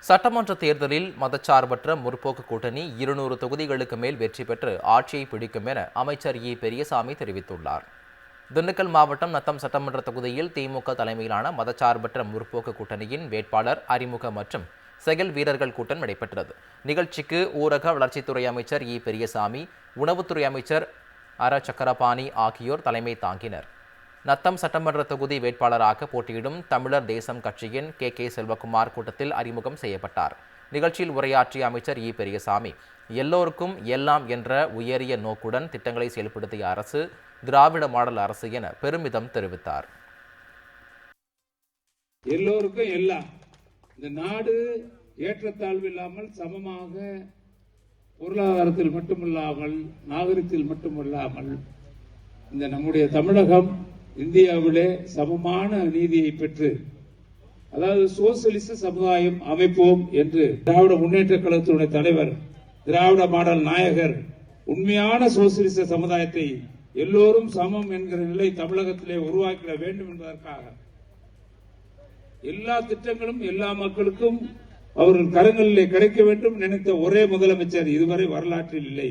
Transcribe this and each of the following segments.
சட்டமன்ற தேர்தலில் மதச்சார்பற்ற முற்போக்கு கூட்டணி 200 தொகுதிகளுக்கு மேல் வெற்றி பெற்று ஆட்சியை பிடிக்கும் என அமைச்சர் இ. பெரியசாமி தெரிவித்துள்ளார். திண்டுக்கல் மாவட்டம் நத்தம் சட்டமன்ற தொகுதியில் திமுக தலைமையிலான மதச்சார்பற்ற முற்போக்கு கூட்டணியின் வேட்பாளர் அறிமுக மற்றும் செயல் வீரர்கள் கூட்டம் நடைபெற்றது. நிகழ்ச்சிக்கு ஊரக வளர்ச்சித்துறை அமைச்சர் இ. பெரியசாமி, உணவுத்துறை அமைச்சர் அர சக்கரபாணி ஆகியோர் தலைமை தாங்கினர். நத்தம் சட்டமன்ற தொகுதி வேட்பாளராக போட்டியிடும் தமிழர் தேசம் கட்சியின் கே. செல்வகுமார் கூட்டத்தில் அறிமுகம் செய்யப்பட்டார். நிகழ்ச்சியில் உரையாற்றிய அமைச்சர் இ. பெரியசாமி, எல்லோருக்கும் எல்லாம் என்ற உயரிய நோக்குடன் திட்டங்களை செயல்படுத்திய அரசு திராவிட மாடல் அரசு என பெருமிதம் தெரிவித்தார். எல்லோருக்கும் எல்லாம், இந்த நாடு ஏற்றத்தாழ்வு இல்லாமல் சமமாக பொருளாதாரத்தில் மட்டுமல்லாமல் நாகரிகத்தில் மட்டுமல்லாமல் இந்த நம்முடைய தமிழகம் இந்தியாவிலே சமமான நீதியை பெற்று, அதாவது சோசியலிச சமுதாயம் அமைப்போம் என்று திராவிட முன்னேற்ற கழகத்தினுடைய தலைவர், திராவிட மாடல் நாயகர் உண்மையான சோசியலிச சமுதாயத்தை எல்லோரும் சமம் என்கிற நிலை தமிழகத்திலே உருவாக்கிட வேண்டும் என்பதற்காக எல்லா திட்டங்களும் எல்லா மக்களுக்கும் அவர்கள் கரங்களிலே கிடைக்க வேண்டும் நினைத்த ஒரே முதலமைச்சர் இதுவரை வரலாற்றில் இல்லை.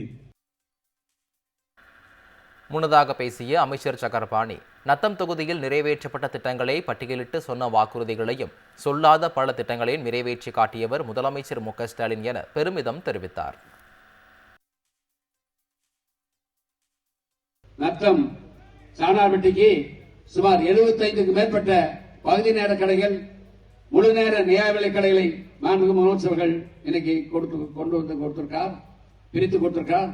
முன்னதாக பேசிய அமைச்சர் சக்கரபாணி, நத்தம் தொகுதியில் நிறைவேற்றப்பட்ட திட்டங்களை பட்டியலிட்டு சொன்ன வாக்குறுதிகளையும் சொல்லாத பல திட்டங்களையும் நிறைவேற்றி காட்டியவர் முதலமைச்சர் மு. ஸ்டாலின் என பெருமிதம் தெரிவித்தார். நத்தம் சாணார்பட்டிக்கு சுமார் 75க்கும் மேற்பட்ட பகுதி நேர கடைகள், முழு நேர நியாய விலை கடைகளை மாண்புமிகு முதலமைச்சர்கள் இன்னைக்கு கொண்டு வந்து கொடுத்திருக்கார், பிரித்து கொடுத்திருக்கார்.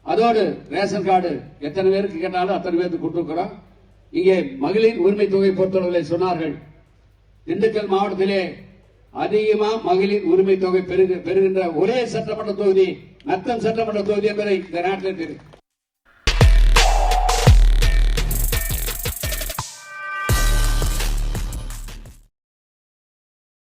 அதோடு ரேஷன் கார்டு எத்தனை பேருக்கு கேட்டாலும் அத்தனை பேருக்கு கொடுத்திருக்கிறோம். இங்கே மகளிர் உரிமை தொகை பொறுத்தவர்களை சொன்னார்கள். திண்டுக்கல் மாவட்டத்திலே அதிகமா மகளிர் உரிமை தொகை பெறுகின்ற ஒரே சட்டமன்ற தொகுதி நத்தம் சட்டமன்ற தொகுதி என்பதை இந்த நாட்டில் இருக்கு.